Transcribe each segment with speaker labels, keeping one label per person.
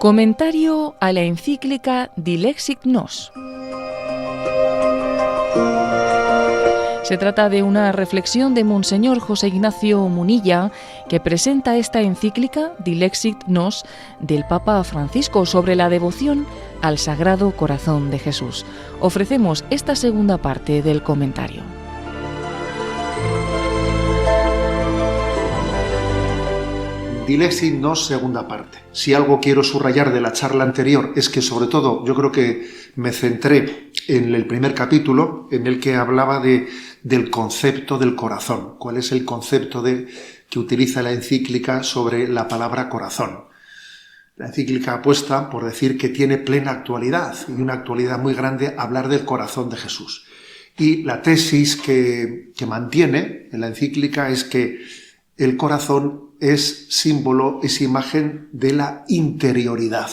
Speaker 1: Comentario a la encíclica Dilexit Nos. Se trata de una reflexión de Monseñor José Ignacio Munilla, que presenta esta encíclica Dilexit Nos del Papa Francisco sobre la devoción al Sagrado Corazón de Jesús. Ofrecemos esta segunda parte del comentario.
Speaker 2: Dilexit Nos, segunda parte. Si algo quiero subrayar de la charla anterior es que, sobre todo, yo creo que me centré en el primer capítulo, en el que hablaba del concepto del corazón. ¿Cuál es el concepto que utiliza la encíclica sobre la palabra corazón? La encíclica apuesta por decir que tiene plena actualidad, y una actualidad muy grande, hablar del corazón de Jesús. Y la tesis que mantiene en la encíclica es que el corazón es símbolo, es imagen de la interioridad,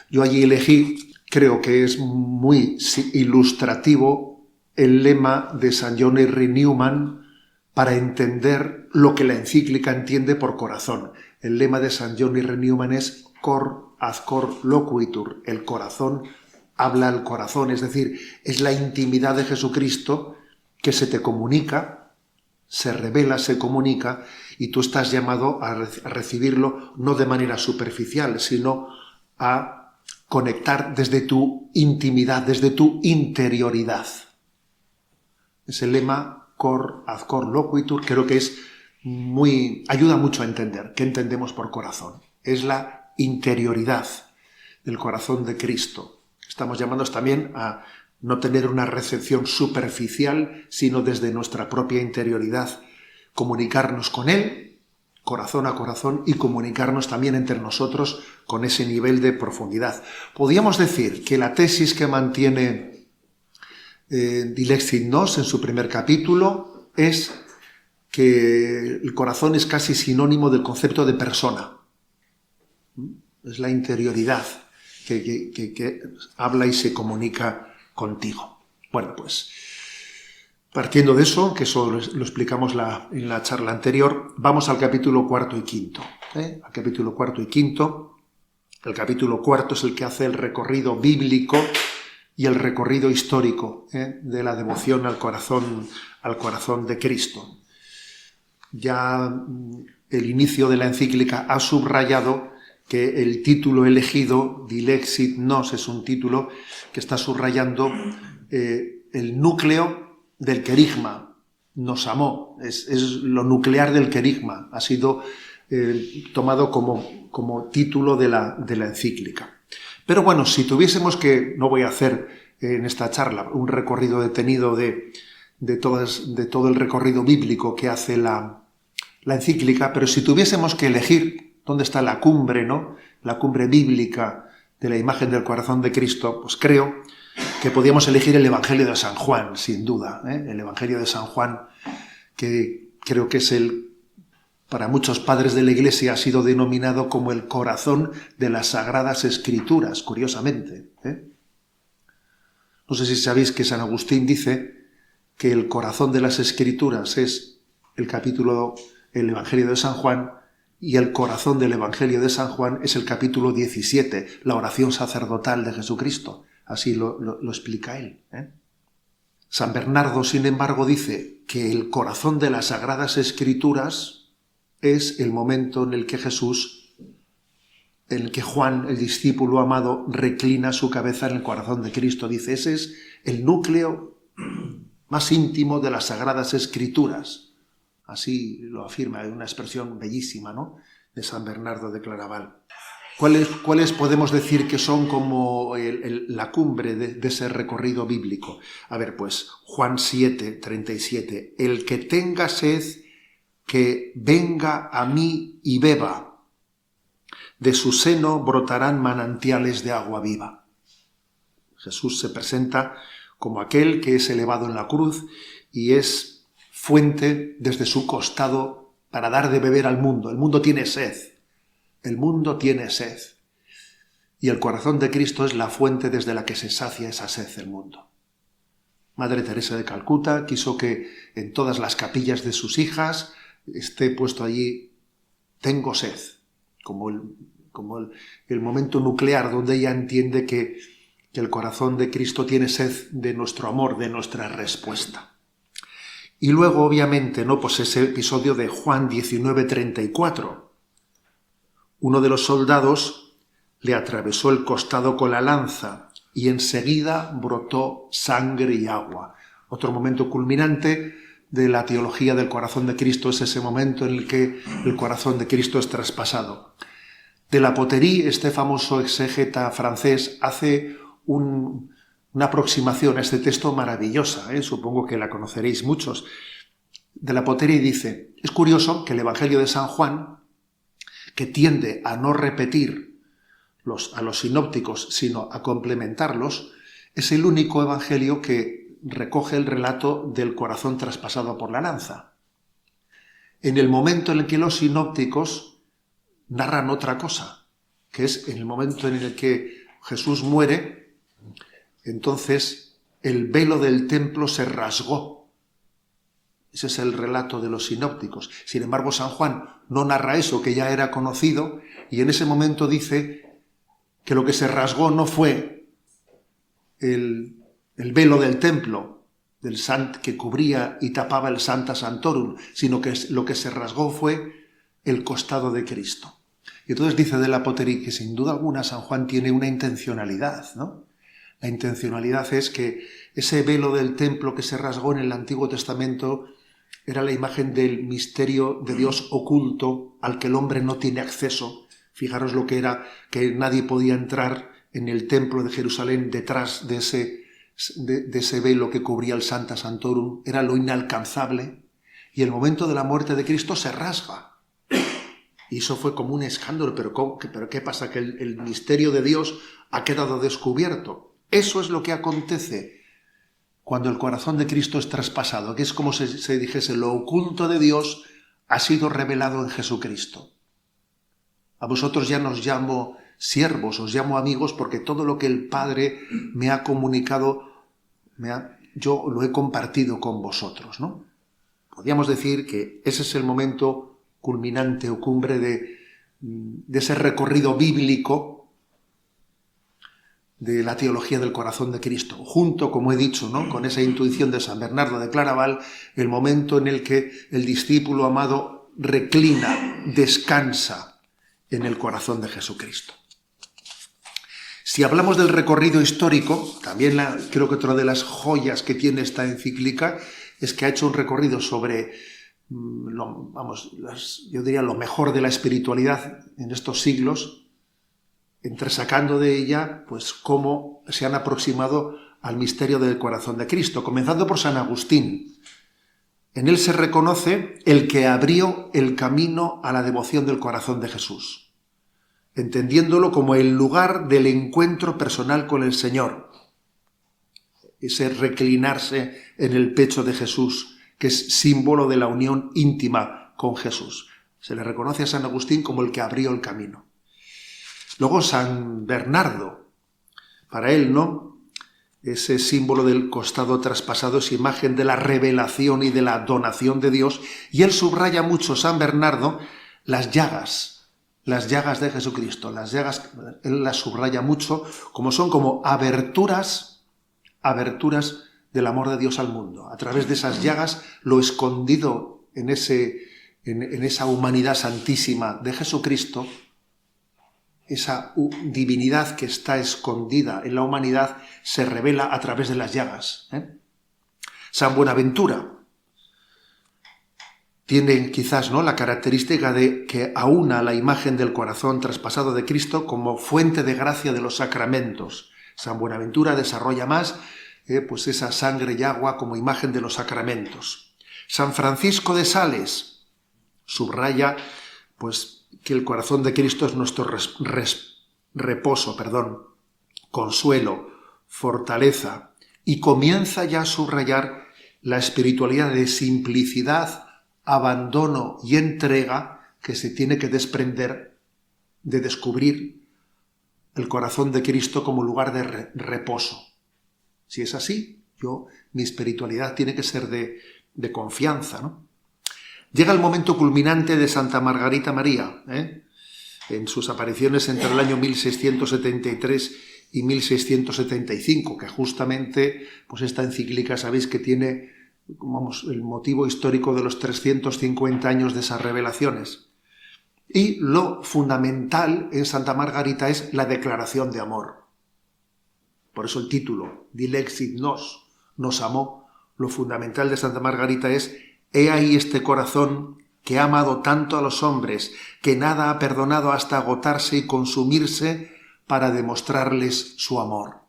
Speaker 2: Yo allí elegí, creo que es muy ilustrativo, el lema de San John Henry Newman para entender lo que la encíclica entiende por corazón. El lema de San John Henry Newman es cor ad cor loquitur, el corazón habla al corazón, es decir, es la intimidad de Jesucristo que se te comunica, se revela, se comunica, y tú estás llamado a recibirlo no de manera superficial, sino a conectar desde tu intimidad, desde tu interioridad. Ese lema, cor ad cor loquitur, creo que ayuda mucho a entender. ¿Qué entendemos por corazón? Es la interioridad del corazón de Cristo. Estamos llamados también a no tener una recepción superficial, sino desde nuestra propia interioridad, comunicarnos con Él, corazón a corazón, y comunicarnos también entre nosotros con ese nivel de profundidad. Podríamos decir que la tesis que mantiene Dilexit Nos en su primer capítulo es que el corazón es casi sinónimo del concepto de persona. Es la interioridad que habla y se comunica contigo. Bueno, pues partiendo de eso, que eso lo explicamos en la charla anterior, vamos al capítulo cuarto y quinto. Al capítulo cuarto y quinto. El capítulo cuarto es el que hace el recorrido bíblico y el recorrido histórico de la devoción al corazón de Cristo. Ya el inicio de la encíclica ha subrayado que el título elegido, Dilexit Nos, es un título que está subrayando el núcleo del querigma. Nos amó, es lo nuclear del querigma, ha sido tomado como título de la encíclica. Pero bueno, si tuviésemos que, no voy a hacer en esta charla un recorrido detenido de todo el recorrido bíblico que hace la encíclica, pero si tuviésemos que elegir dónde está la cumbre, ¿no? La cumbre bíblica de la imagen del corazón de Cristo, pues creo que podríamos elegir el Evangelio de San Juan, sin duda. El Evangelio de San Juan, que creo que es para muchos padres de la Iglesia ha sido denominado como el corazón de las Sagradas Escrituras, curiosamente. No sé si sabéis que San Agustín dice que el corazón de las Escrituras es el Evangelio de San Juan, y el corazón del Evangelio de San Juan es el capítulo 17, la oración sacerdotal de Jesucristo. Así lo explica él. San Bernardo, sin embargo, dice que el corazón de las Sagradas Escrituras es el momento en el que Juan, el discípulo amado, reclina su cabeza en el corazón de Cristo. Dice, ese es el núcleo más íntimo de las Sagradas Escrituras. Así lo afirma, es una expresión bellísima, ¿no?, de San Bernardo de Claraval. ¿Cuáles podemos decir que son como la cumbre de ese recorrido bíblico? A ver, pues Juan 7, 37. El que tenga sed, que venga a mí y beba. De su seno brotarán manantiales de agua viva. Jesús se presenta como aquel que es elevado en la cruz y es fuente desde su costado para dar de beber al mundo. El mundo tiene sed. El mundo tiene sed. Y el corazón de Cristo es la fuente desde la que se sacia esa sed del mundo. Madre Teresa de Calcuta quiso que en todas las capillas de sus hijas esté puesto allí, tengo sed, como como el momento nuclear donde ella entiende que el corazón de Cristo tiene sed de nuestro amor, de nuestra respuesta. Y luego, obviamente, ¿no? Pues ese episodio de Juan 19:34. Uno de los soldados le atravesó el costado con la lanza y enseguida brotó sangre y agua. Otro momento culminante de la teología del corazón de Cristo es ese momento en el que el corazón de Cristo es traspasado. De la Poterie, este famoso exégeta francés, hace una aproximación a este texto maravillosa, supongo que la conoceréis muchos. De la Poterie dice: es curioso que el Evangelio de San Juan, que tiende a no repetir a los sinópticos, sino a complementarlos, es el único evangelio que recoge el relato del corazón traspasado por la lanza. En el momento en el que los sinópticos narran otra cosa, que es en el momento en el que Jesús muere, entonces el velo del templo se rasgó. Ese es el relato de los sinópticos. Sin embargo, San Juan no narra eso, que ya era conocido, y en ese momento dice que lo que se rasgó no fue el velo del templo, que cubría y tapaba el Sancta Sanctorum, sino que lo que se rasgó fue el costado de Cristo. Y entonces dice de la Poterie que sin duda alguna San Juan tiene una intencionalidad, ¿no? La intencionalidad es que ese velo del templo que se rasgó en el Antiguo Testamento era la imagen del misterio de Dios oculto al que el hombre no tiene acceso. Fijaros lo que era, que nadie podía entrar en el templo de Jerusalén detrás de ese velo que cubría el Sancta Sanctorum. Era lo inalcanzable. Y el momento de la muerte de Cristo se rasga. Y eso fue como un escándalo. ¿Pero qué pasa? Que el misterio de Dios ha quedado descubierto. Eso es lo que acontece cuando el corazón de Cristo es traspasado, que es como si se dijese: lo oculto de Dios ha sido revelado en Jesucristo. A vosotros ya no os llamo siervos, os llamo amigos, porque todo lo que el Padre me ha comunicado, yo lo he compartido con vosotros, ¿no? Podríamos decir que ese es el momento culminante o cumbre de ese recorrido bíblico de la teología del corazón de Cristo, junto, como he dicho, ¿no?, con esa intuición de San Bernardo de Claraval, el momento en el que el discípulo amado reclina, descansa en el corazón de Jesucristo. Si hablamos del recorrido histórico, también creo que otra de las joyas que tiene esta encíclica es que ha hecho un recorrido sobre, yo diría, lo mejor de la espiritualidad en estos siglos, entresacando de ella, pues, cómo se han aproximado al misterio del corazón de Cristo, comenzando por San Agustín. En él se reconoce el que abrió el camino a la devoción del corazón de Jesús, entendiéndolo como el lugar del encuentro personal con el Señor, ese reclinarse en el pecho de Jesús, que es símbolo de la unión íntima con Jesús. Se le reconoce a San Agustín como el que abrió el camino. Luego San Bernardo, para él, ¿no?, ese símbolo del costado traspasado es imagen de la revelación y de la donación de Dios, y él subraya mucho, San Bernardo, las llagas de Jesucristo. Las llagas, él las subraya mucho, como son como aberturas del amor de Dios al mundo. A través de esas llagas, lo escondido en esa humanidad santísima de Jesucristo, esa divinidad que está escondida en la humanidad, se revela a través de las llagas. San Buenaventura tiene quizás, ¿no?, la característica de que aúna la imagen del corazón traspasado de Cristo como fuente de gracia de los sacramentos. San Buenaventura desarrolla más pues esa sangre y agua como imagen de los sacramentos. San Francisco de Sales subraya, pues, que el corazón de Cristo es nuestro reposo, consuelo, fortaleza, y comienza ya a subrayar la espiritualidad de simplicidad, abandono y entrega que se tiene que desprender de descubrir el corazón de Cristo como lugar de reposo. Si es así, mi espiritualidad tiene que ser de confianza, ¿no? Llega el momento culminante de Santa Margarita María, en sus apariciones entre el año 1673 y 1675, que justamente pues esta encíclica sabéis que tiene, vamos, el motivo histórico de los 350 años de esas revelaciones. Y lo fundamental en Santa Margarita es la declaración de amor. Por eso el título, Dilexit nos amó. Lo fundamental de Santa Margarita es: he ahí este corazón que ha amado tanto a los hombres, que nada ha perdonado hasta agotarse y consumirse para demostrarles su amor.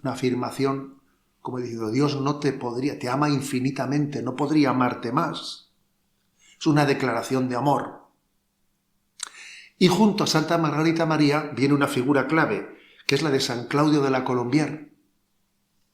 Speaker 2: Una afirmación, como diciendo, Dios te ama infinitamente, no podría amarte más. Es una declaración de amor. Y junto a Santa Margarita María viene una figura clave, que es la de San Claudio de la Colombière,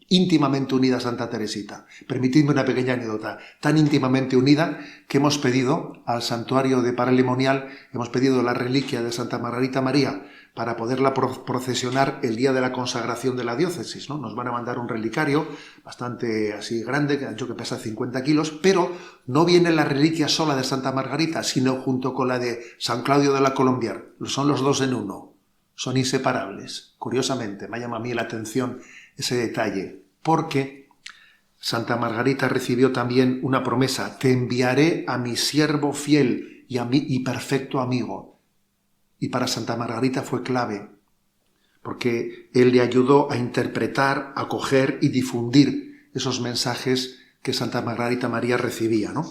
Speaker 2: íntimamente unida a Santa Teresita. Permitidme una pequeña anécdota. Tan íntimamente unida que hemos pedido al santuario de Paralimonial, hemos pedido la reliquia de Santa Margarita María para poderla procesionar el día de la consagración de la diócesis, ¿no? Nos van a mandar un relicario bastante así grande, que pesa 50 kilos, pero no viene la reliquia sola de Santa Margarita, sino junto con la de San Claudio de la Colombière. Son los dos en uno. Son inseparables. Curiosamente, me llama a mí la atención ese detalle, porque Santa Margarita recibió también una promesa: te enviaré a mi siervo fiel y perfecto amigo. Y para Santa Margarita fue clave, porque él le ayudó a interpretar, a acoger y difundir esos mensajes que Santa Margarita María recibía, ¿no?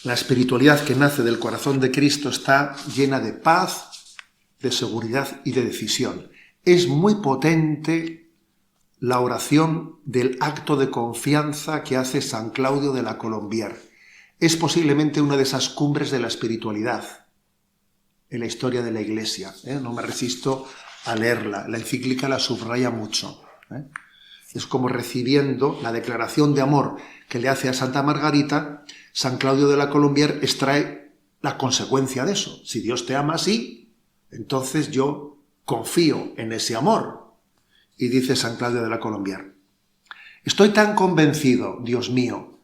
Speaker 2: La espiritualidad que nace del corazón de Cristo está llena de paz, de seguridad y de decisión. Es muy potente la oración del acto de confianza que hace San Claudio de la Colombière. Es posiblemente una de esas cumbres de la espiritualidad en la historia de la Iglesia. No me resisto a leerla. La encíclica la subraya mucho. Es como recibiendo la declaración de amor que le hace a Santa Margarita. San Claudio de la Colombière extrae la consecuencia de eso. Si Dios te ama así, entonces yo confío en ese amor. Y dice San Claudio de la Colombière: estoy tan convencido, Dios mío,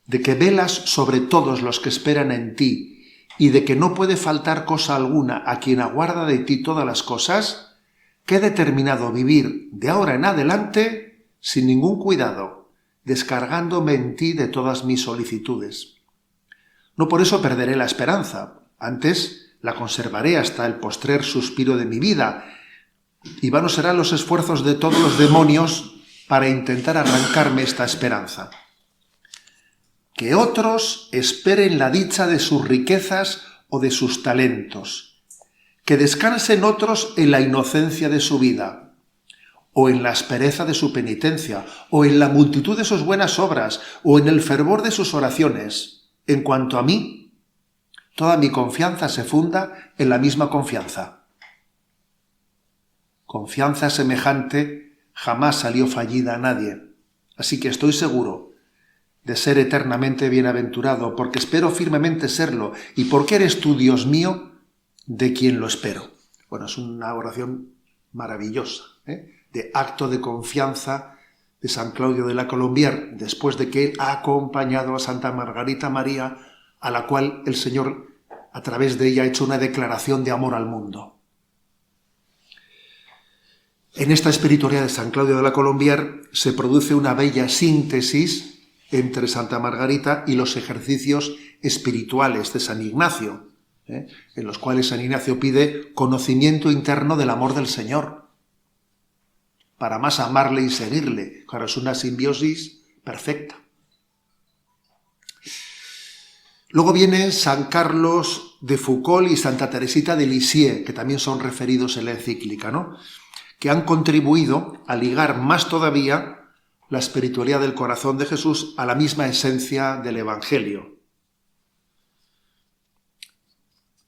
Speaker 2: de que velas sobre todos los que esperan en ti y de que no puede faltar cosa alguna a quien aguarda de ti todas las cosas, que he determinado vivir de ahora en adelante sin ningún cuidado, descargándome en ti de todas mis solicitudes. No por eso perderé la esperanza, antes la conservaré hasta el postrer suspiro de mi vida, y vanos serán los esfuerzos de todos los demonios para intentar arrancarme esta esperanza. Que otros esperen la dicha de sus riquezas o de sus talentos, que descansen otros en la inocencia de su vida, o en la aspereza de su penitencia, o en la multitud de sus buenas obras, o en el fervor de sus oraciones. En cuanto a mí, toda mi confianza se funda en la misma confianza. Confianza semejante jamás salió fallida a nadie, así que estoy seguro de ser eternamente bienaventurado, porque espero firmemente serlo, y porque eres tú, Dios mío, de quien lo espero. Bueno, es una oración maravillosa, de acto de confianza de San Claudio de la Colombière, después de que él ha acompañado a Santa Margarita María, a la cual el Señor, a través de ella, ha hecho una declaración de amor al mundo. En esta espiritualidad de San Claudio de la Colombière se produce una bella síntesis entre Santa Margarita y los ejercicios espirituales de San Ignacio, en los cuales San Ignacio pide conocimiento interno del amor del Señor, para más amarle y seguirle. Claro, es una simbiosis perfecta. Luego viene San Carlos de Foucauld y Santa Teresita de Lisieux, que también son referidos en la encíclica, ¿no?, que han contribuido a ligar más todavía la espiritualidad del corazón de Jesús a la misma esencia del Evangelio.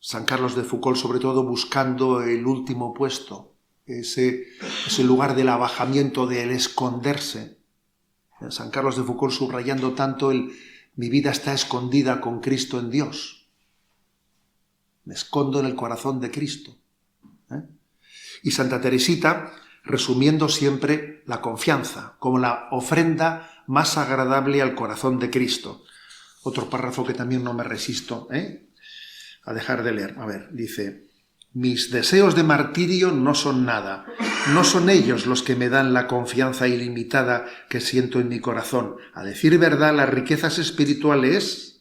Speaker 2: San Carlos de Foucauld, sobre todo, buscando el último puesto, ese lugar del abajamiento, del esconderse. San Carlos de Foucauld subrayando tanto mi vida está escondida con Cristo en Dios. Me escondo en el corazón de Cristo. Y Santa Teresita, resumiendo siempre la confianza como la ofrenda más agradable al corazón de Cristo. Otro párrafo que también no me resisto, a dejar de leer. A ver, dice: mis deseos de martirio no son nada. No son ellos los que me dan la confianza ilimitada que siento en mi corazón. A decir verdad, las riquezas espirituales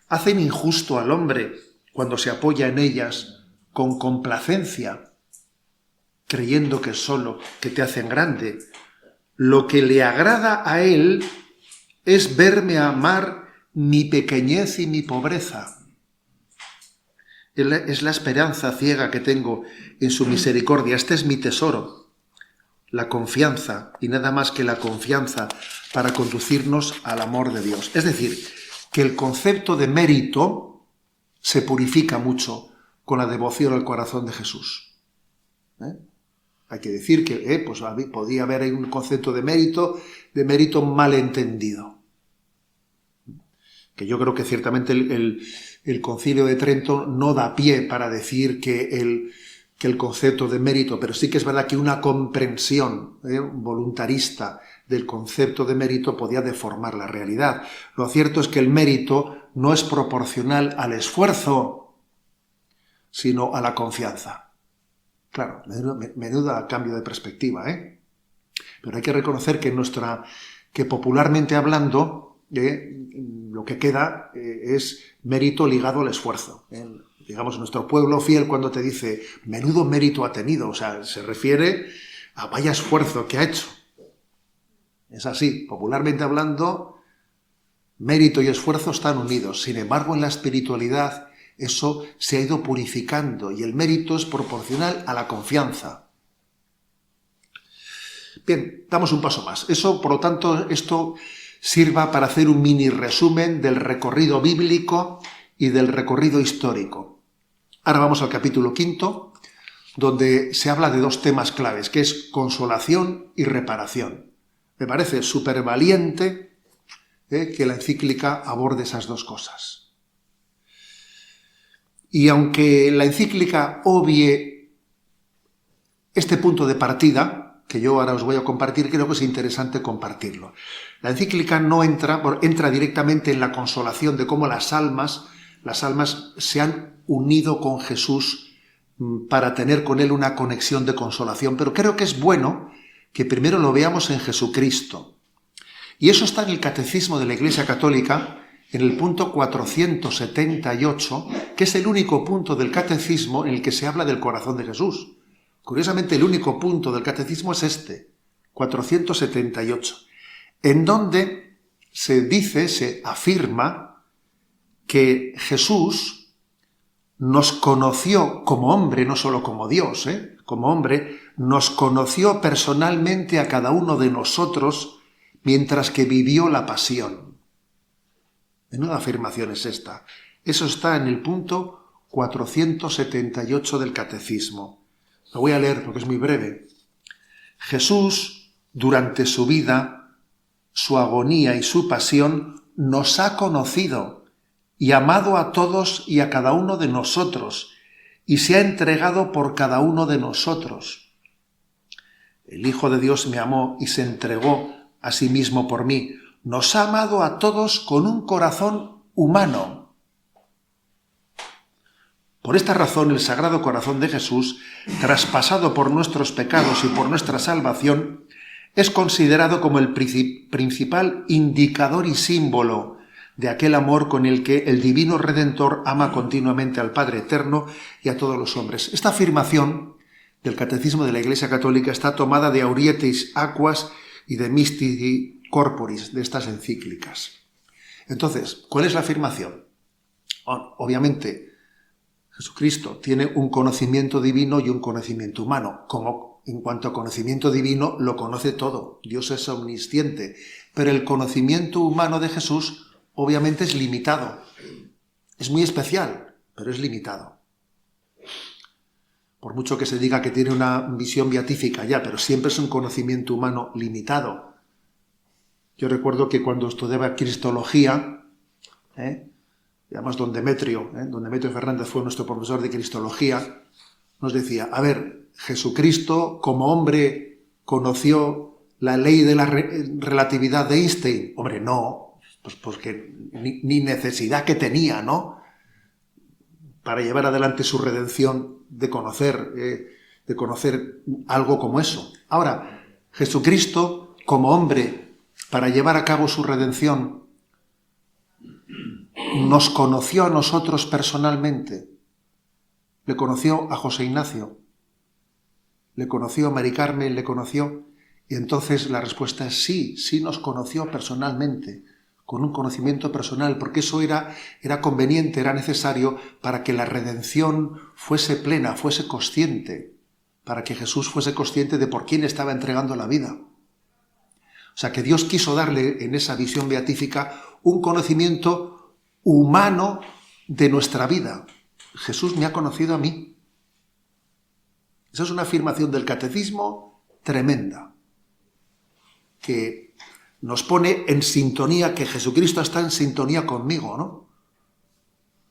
Speaker 2: hacen injusto al hombre cuando se apoya en ellas con complacencia, creyendo que te hacen grande. Lo que le agrada a él es verme amar mi pequeñez y mi pobreza. Es la esperanza ciega que tengo en su misericordia. Este es mi tesoro, la confianza, y nada más que la confianza para conducirnos al amor de Dios. Es decir, que el concepto de mérito se purifica mucho con la devoción al corazón de Jesús. Hay que decir que pues podía haber ahí un concepto de mérito malentendido. Que yo creo que ciertamente el Concilio de Trento no da pie para decir que el concepto de mérito, pero sí que es verdad que una comprensión voluntarista del concepto de mérito podía deformar la realidad. Lo cierto es que el mérito no es proporcional al esfuerzo, sino a la confianza. Claro, menuda cambio de perspectiva, Pero hay que reconocer que popularmente hablando, lo que queda es mérito ligado al esfuerzo. Digamos, nuestro pueblo fiel, cuando te dice menudo mérito ha tenido, o sea, se refiere a vaya esfuerzo que ha hecho. Es así, popularmente hablando, mérito y esfuerzo están unidos. Sin embargo, en la espiritualidad eso se ha ido purificando y el mérito es proporcional a la confianza. Bien, damos un paso más. Eso, por lo tanto, esto sirva para hacer un mini resumen del recorrido bíblico y del recorrido histórico. Ahora vamos al capítulo 5, donde se habla de dos temas claves, que es consolación y reparación. Me parece súper valiente que la encíclica aborde esas dos cosas. Y aunque la encíclica obvie este punto de partida, que yo ahora os voy a compartir, creo que es interesante compartirlo. La encíclica no entra directamente en la consolación de cómo las almas se han unido con Jesús para tener con él una conexión de consolación, pero creo que es bueno que primero lo veamos en Jesucristo. Y eso está en el Catecismo de la Iglesia Católica, en el punto 478, que es el único punto del Catecismo en el que se habla del corazón de Jesús. Curiosamente, el único punto del Catecismo es este, 478, en donde se afirma que Jesús nos conoció como hombre, no solo como Dios, como hombre, nos conoció personalmente a cada uno de nosotros mientras que vivió la pasión. Menuda afirmación es esta. Eso está en el punto 478 del Catecismo. Lo voy a leer porque es muy breve. Jesús, durante su vida, su agonía y su pasión, nos ha conocido y amado a todos y a cada uno de nosotros, y se ha entregado por cada uno de nosotros. El Hijo de Dios me amó y se entregó a sí mismo por mí. Nos ha amado a todos con un corazón humano. Por esta razón, el Sagrado Corazón de Jesús, traspasado por nuestros pecados y por nuestra salvación, es considerado como el principal indicador y símbolo de aquel amor con el que el Divino Redentor ama continuamente al Padre Eterno y a todos los hombres. Esta afirmación del Catecismo de la Iglesia Católica está tomada de Aurietis Aquas y de Mystici Corporis, de estas encíclicas. Entonces, ¿cuál es la afirmación? Obviamente, Jesucristo tiene un conocimiento divino y un conocimiento humano. Como en cuanto a conocimiento divino, lo conoce todo. Dios es omnisciente. Pero el conocimiento humano de Jesús, obviamente, es limitado. Es muy especial, pero es limitado. Por mucho que se diga que tiene una visión beatífica ya, pero siempre es un conocimiento humano limitado. Yo recuerdo que cuando estudiaba Cristología, además don Demetrio Fernández fue nuestro profesor de Cristología, nos decía, a ver, Jesucristo como hombre conoció la ley de la relatividad de Einstein. Hombre, no, Pues porque ni necesidad que tenía, ¿no?, para llevar adelante su redención, de conocer algo como eso. Ahora, Jesucristo, como hombre, para llevar a cabo su redención, nos conoció a nosotros personalmente. Le conoció a José Ignacio, le conoció a Mari Carmen, le conoció. Y entonces la respuesta es sí, sí nos conoció personalmente, con un conocimiento personal, porque eso era conveniente, era necesario para que la redención fuese plena, fuese consciente, para que Jesús fuese consciente de por quién estaba entregando la vida. O sea, que Dios quiso darle en esa visión beatífica un conocimiento humano de nuestra vida. Jesús me ha conocido a mí. Esa es una afirmación del catecismo tremenda, que nos pone en sintonía, que Jesucristo está en sintonía conmigo, ¿no?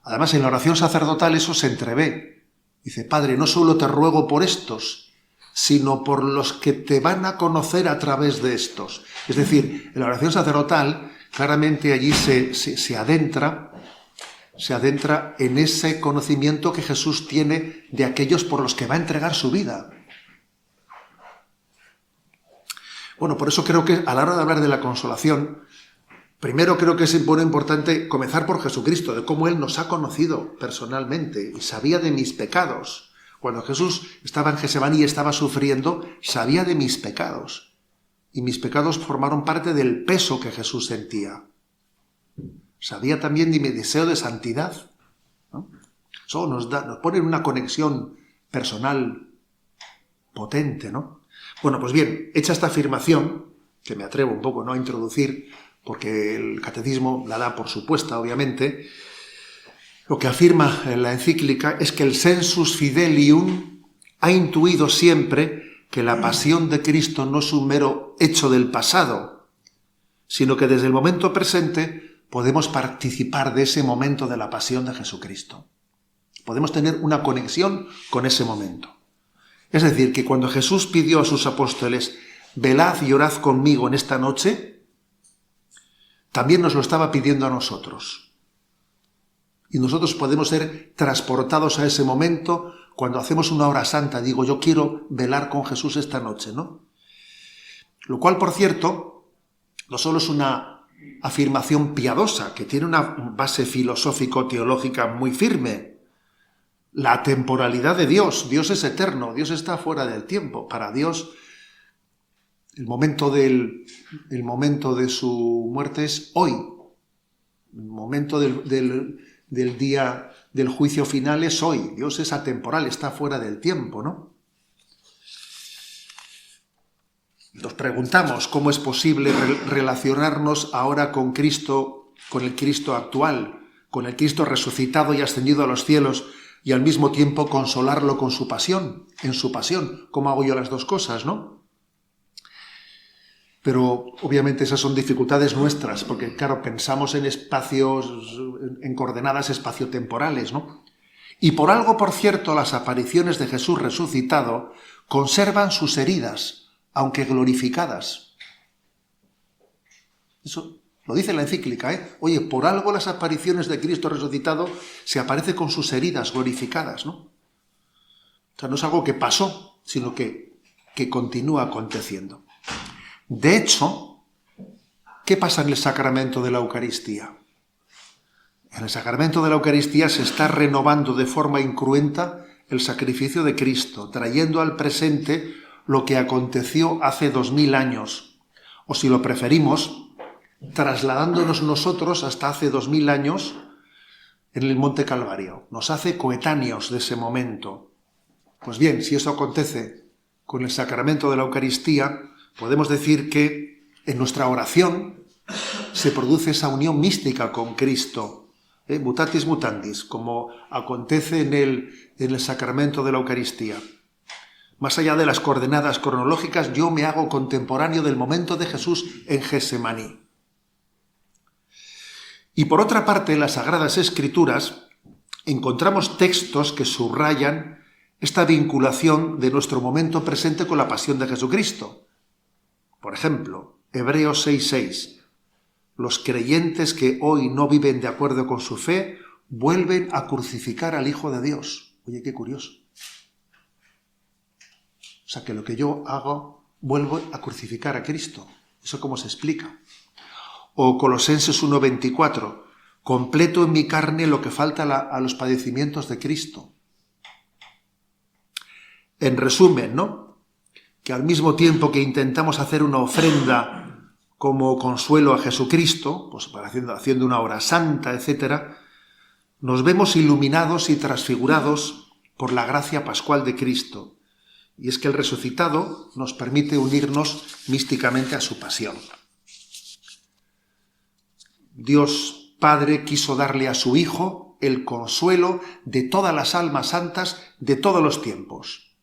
Speaker 2: Además, en la oración sacerdotal eso se entrevé. Dice: Padre, no solo te ruego por estos, sino por los que te van a conocer a través de estos. Es decir, en la oración sacerdotal, claramente allí se adentra en ese conocimiento que Jesús tiene de aquellos por los que va a entregar su vida. Bueno, por eso creo que a la hora de hablar de la consolación, primero creo que es muy importante comenzar por Jesucristo, de cómo Él nos ha conocido personalmente y sabía de mis pecados. Cuando Jesús estaba en Getsemaní y estaba sufriendo, sabía de mis pecados. Y mis pecados formaron parte del peso que Jesús sentía. Sabía también de mi deseo de santidad, ¿no? Eso nos pone en una conexión personal potente, ¿no? Bueno, pues bien, hecha esta afirmación, que me atrevo un poco, ¿no?, a introducir, porque el catecismo la da por supuesta, obviamente, lo que afirma en la encíclica es que el sensus fidelium ha intuido siempre que la pasión de Cristo no es un mero hecho del pasado, sino que desde el momento presente podemos participar de ese momento de la pasión de Jesucristo. Podemos tener una conexión con ese momento. Es decir, que cuando Jesús pidió a sus apóstoles: velad y orad conmigo en esta noche, también nos lo estaba pidiendo a nosotros. Y nosotros podemos ser transportados a ese momento cuando hacemos una hora santa. Digo, yo quiero velar con Jesús esta noche, ¿no? Lo cual, por cierto, no solo es una afirmación piadosa, que tiene una base filosófico-teológica muy firme. La temporalidad de Dios. Dios es eterno, Dios está fuera del tiempo. Para Dios, el momento de su muerte es hoy. El momento del día del juicio final es hoy. Dios es atemporal, está fuera del tiempo, ¿no? Nos preguntamos cómo es posible relacionarnos ahora con Cristo, con el Cristo actual, con el Cristo resucitado y ascendido a los cielos, y al mismo tiempo consolarlo con su pasión, en su pasión. ¿Cómo hago yo las dos cosas, no? Pero obviamente esas son dificultades nuestras, porque claro, pensamos en espacios, en coordenadas espaciotemporales, ¿no? Y por algo, por cierto, las apariciones de Jesús resucitado conservan sus heridas, aunque glorificadas. Eso lo dice la encíclica, ¿eh? Oye, por algo las apariciones de Cristo resucitado se aparece con sus heridas glorificadas, ¿no? O sea, no es algo que pasó, sino que continúa aconteciendo. De hecho, ¿qué pasa en el sacramento de la Eucaristía? En el sacramento de la Eucaristía se está renovando de forma incruenta el sacrificio de Cristo, trayendo al presente lo que aconteció hace 2000 años, o si lo preferimos, trasladándonos nosotros hasta hace 2000 años en el Monte Calvario. Nos hace coetáneos de ese momento. Pues bien, si eso acontece con el sacramento de la Eucaristía, podemos decir que en nuestra oración se produce esa unión mística con Cristo, mutatis mutandis, como acontece en el sacramento de la Eucaristía. Más allá de las coordenadas cronológicas, yo me hago contemporáneo del momento de Jesús en Getsemaní. Y por otra parte, en las Sagradas Escrituras encontramos textos que subrayan esta vinculación de nuestro momento presente con la pasión de Jesucristo. Por ejemplo, Hebreos 6:6. Los creyentes que hoy no viven de acuerdo con su fe vuelven a crucificar al Hijo de Dios. Oye, qué curioso. O sea, que lo que yo hago, vuelvo a crucificar a Cristo. ¿Eso cómo se explica? O Colosenses 1:24, completo en mi carne lo que falta a los padecimientos de Cristo. En resumen, ¿no? Que al mismo tiempo que intentamos hacer una ofrenda como consuelo a Jesucristo, pues haciendo una hora santa, etc., nos vemos iluminados y transfigurados por la gracia pascual de Cristo. Y es que el resucitado nos permite unirnos místicamente a su pasión. Dios Padre quiso darle a su Hijo el consuelo de todas las almas santas de todos los tiempos.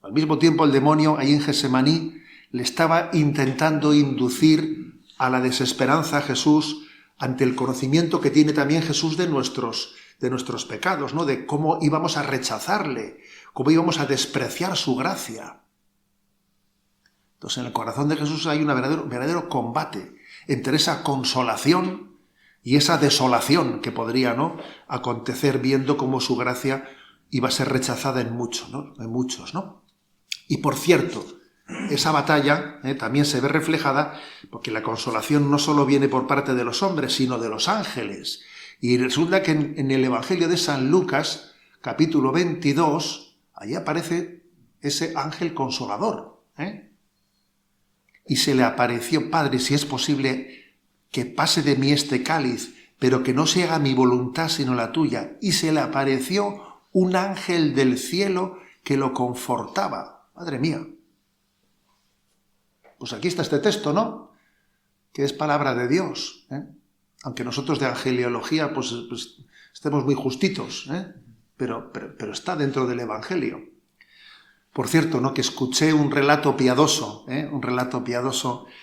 Speaker 2: Al mismo tiempo, el demonio, ahí en Getsemaní, le estaba intentando inducir a la desesperanza a Jesús ante el conocimiento que tiene también Jesús de nuestros pecados, ¿no? De cómo íbamos a rechazarle, cómo íbamos a despreciar su gracia. Entonces, en el corazón de Jesús hay un verdadero combate entre esa consolación y esa desolación que podría, ¿no?, acontecer viendo cómo su gracia iba a ser rechazada en muchos, ¿no? Y por cierto, esa batalla también se ve reflejada porque la consolación no solo viene por parte de los hombres, sino de los ángeles. Y resulta que en el Evangelio de San Lucas, capítulo 22, allí aparece ese ángel consolador. Y se le apareció: Padre, si es posible, que pase de mí este cáliz, pero que no se haga mi voluntad sino la tuya. Y se le apareció un ángel del cielo que lo confortaba. Madre mía. Pues aquí está este texto, ¿no? Que es palabra de Dios. Aunque nosotros de angeliología pues estemos muy justitos, pero está dentro del Evangelio. Por cierto, ¿no?, que escuché un relato piadoso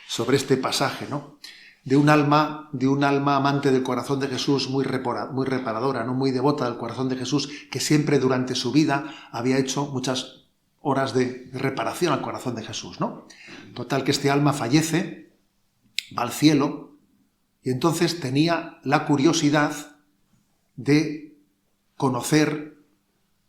Speaker 2: sobre este pasaje, ¿no?, de un alma amante del corazón de Jesús, muy reparadora, ¿no?, muy devota del corazón de Jesús, que siempre durante su vida había hecho muchas horas de reparación al corazón de Jesús, ¿no? Total, que este alma fallece, va al cielo, y entonces tenía la curiosidad de conocer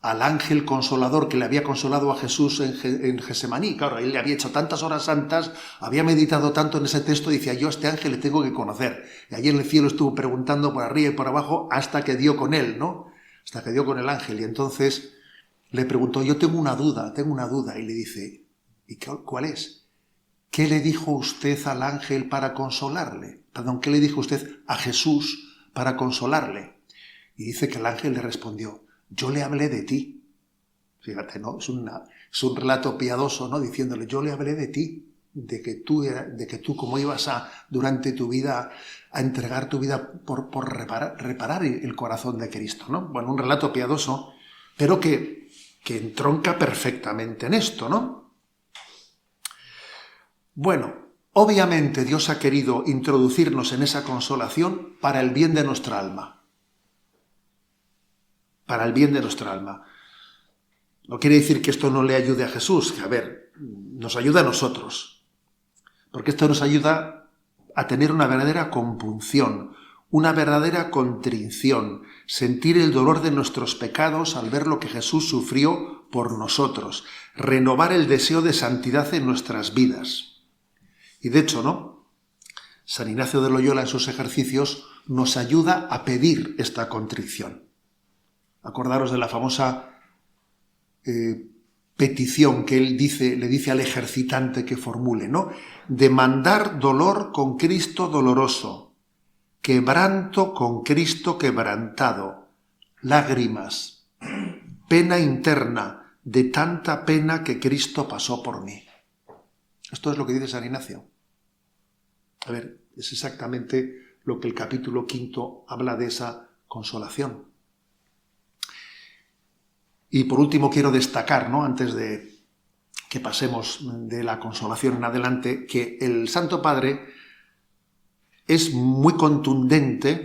Speaker 2: al ángel consolador que le había consolado a Jesús en Getsemaní. Claro, él le había hecho tantas horas santas, había meditado tanto en ese texto, y decía: yo a este ángel le tengo que conocer. Y allí en el cielo estuvo preguntando por arriba y por abajo hasta que dio con él, ¿no? Hasta que dio con el ángel. Y entonces le preguntó: yo tengo una duda. Y le dice: ¿y cuál es? ¿Qué le dijo usted al ángel para consolarle? Perdón, ¿qué le dijo usted a Jesús para consolarle? Y dice que el ángel le respondió: yo le hablé de ti. Fíjate, ¿no? Es un relato piadoso, ¿no? Diciéndole: yo le hablé de ti, de que tú como ibas durante tu vida a entregar tu vida por reparar el corazón de Cristo, ¿no? Bueno, un relato piadoso, pero que entronca perfectamente en esto, ¿no? Bueno, obviamente Dios ha querido introducirnos en esa consolación para el bien de nuestra alma. Para el bien de nuestra alma. No quiere decir que esto no le ayude a Jesús, que, a ver, nos ayuda a nosotros. Porque esto nos ayuda a tener una verdadera compunción, una verdadera contrición, sentir el dolor de nuestros pecados al ver lo que Jesús sufrió por nosotros, renovar el deseo de santidad en nuestras vidas. Y de hecho, ¿no?, San Ignacio de Loyola en sus ejercicios nos ayuda a pedir esta contrición. Acordaros de la famosa petición que él le dice al ejercitante que formule, ¿no? Demandar dolor con Cristo doloroso, quebranto con Cristo quebrantado, lágrimas, pena interna de tanta pena que Cristo pasó por mí. Esto es lo que dice San Ignacio. A ver, es exactamente lo que el capítulo 5 habla de esa consolación. Y por último quiero destacar, ¿no?, antes de que pasemos de la consolación en adelante, que el Santo Padre es muy contundente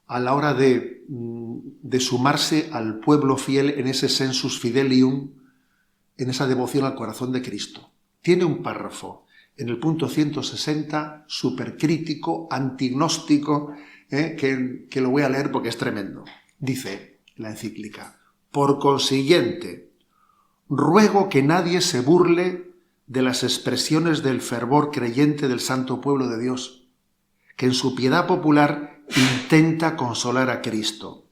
Speaker 2: a la hora de sumarse al pueblo fiel en ese sensus fidelium, en esa devoción al corazón de Cristo. Tiene un párrafo en el punto 160, supercrítico, antignóstico, que lo voy a leer porque es tremendo. Dice la encíclica: por consiguiente, ruego que nadie se burle de las expresiones del fervor creyente del santo pueblo de Dios, que en su piedad popular intenta consolar a Cristo.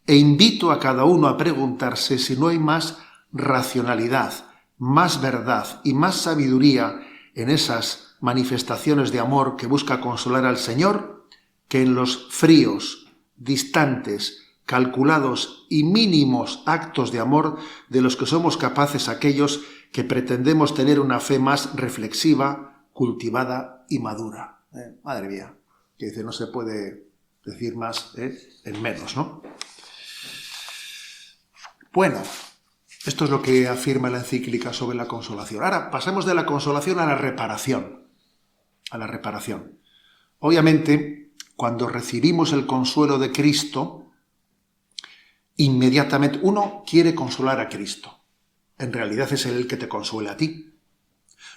Speaker 2: E invito a cada uno a preguntarse si no hay más racionalidad, más verdad y más sabiduría en esas manifestaciones de amor que busca consolar al Señor, que en los fríos, distantes, calculados y mínimos actos de amor de los que somos capaces aquellos que pretendemos tener una fe más reflexiva, cultivada y madura. Madre mía, que dice, no se puede decir más en menos, ¿no? Bueno, esto es lo que afirma la encíclica sobre la consolación. Ahora pasemos de la consolación a la reparación. A la reparación. Obviamente, cuando recibimos el consuelo de Cristo, inmediatamente uno quiere consolar a Cristo. En realidad es Él el que te consuela a ti.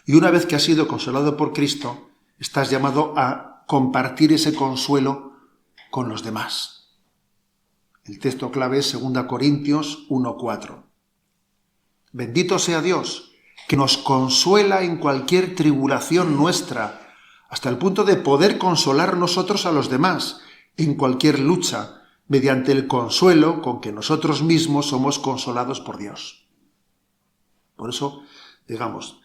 Speaker 2: Y una vez que has sido consolado por Cristo, estás llamado a compartir ese consuelo con los demás. El texto clave es 2 Corintios 1:4. Bendito sea Dios, que nos consuela en cualquier tribulación nuestra, hasta el punto de poder consolar nosotros a los demás, en cualquier lucha, mediante el consuelo con que nosotros mismos somos consolados por Dios. Por eso, digamos,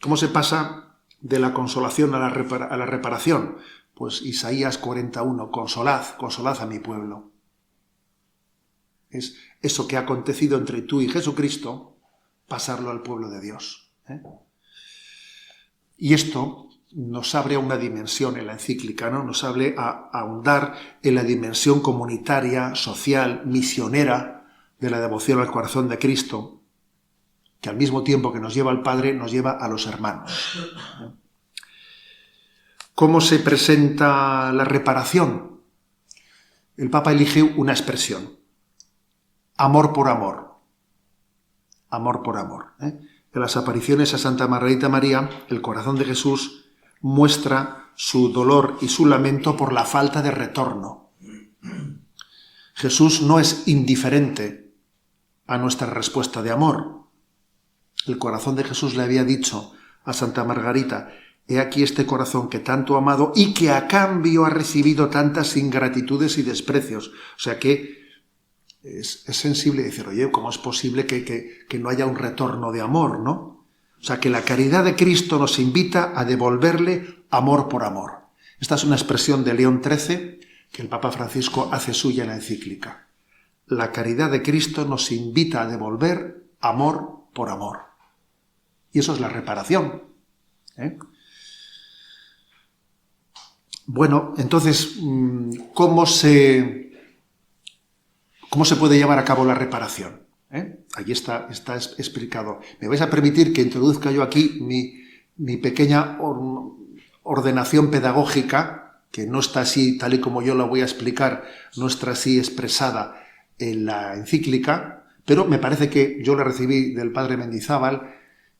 Speaker 2: ¿cómo se pasa de la consolación a la reparación? Pues Isaías 41, consolad a mi pueblo. Es eso que ha acontecido entre tú y Jesucristo, pasarlo al pueblo de Dios. Y esto nos abre a una dimensión en la encíclica, ¿no? Nos abre a ahondar en la dimensión comunitaria, social, misionera de la devoción al corazón de Cristo, que al mismo tiempo que nos lleva al Padre, nos lleva a los hermanos. ¿Cómo se presenta la reparación? El Papa elige una expresión: amor por amor. Amor por amor. En las apariciones a Santa Margarita María, el corazón de Jesús muestra su dolor y su lamento por la falta de retorno. Jesús no es indiferente a nuestra respuesta de amor. El corazón de Jesús le había dicho a Santa Margarita: he aquí este corazón que tanto ha amado y que a cambio ha recibido tantas ingratitudes y desprecios. O sea que es sensible decir, oye, ¿cómo es posible que no haya un retorno de amor, ¿no? O sea, que la caridad de Cristo nos invita a devolverle amor por amor. Esta es una expresión de León XIII que el Papa Francisco hace suya en la encíclica. La caridad de Cristo nos invita a devolver amor por amor. Y eso es la reparación. Bueno, entonces, ¿cómo se puede llevar a cabo la reparación? Allí está explicado. Me vais a permitir que introduzca yo aquí mi pequeña ordenación pedagógica, que no está así, tal y como yo la voy a explicar, no está así expresada en la encíclica, pero me parece que yo la recibí del padre Mendizábal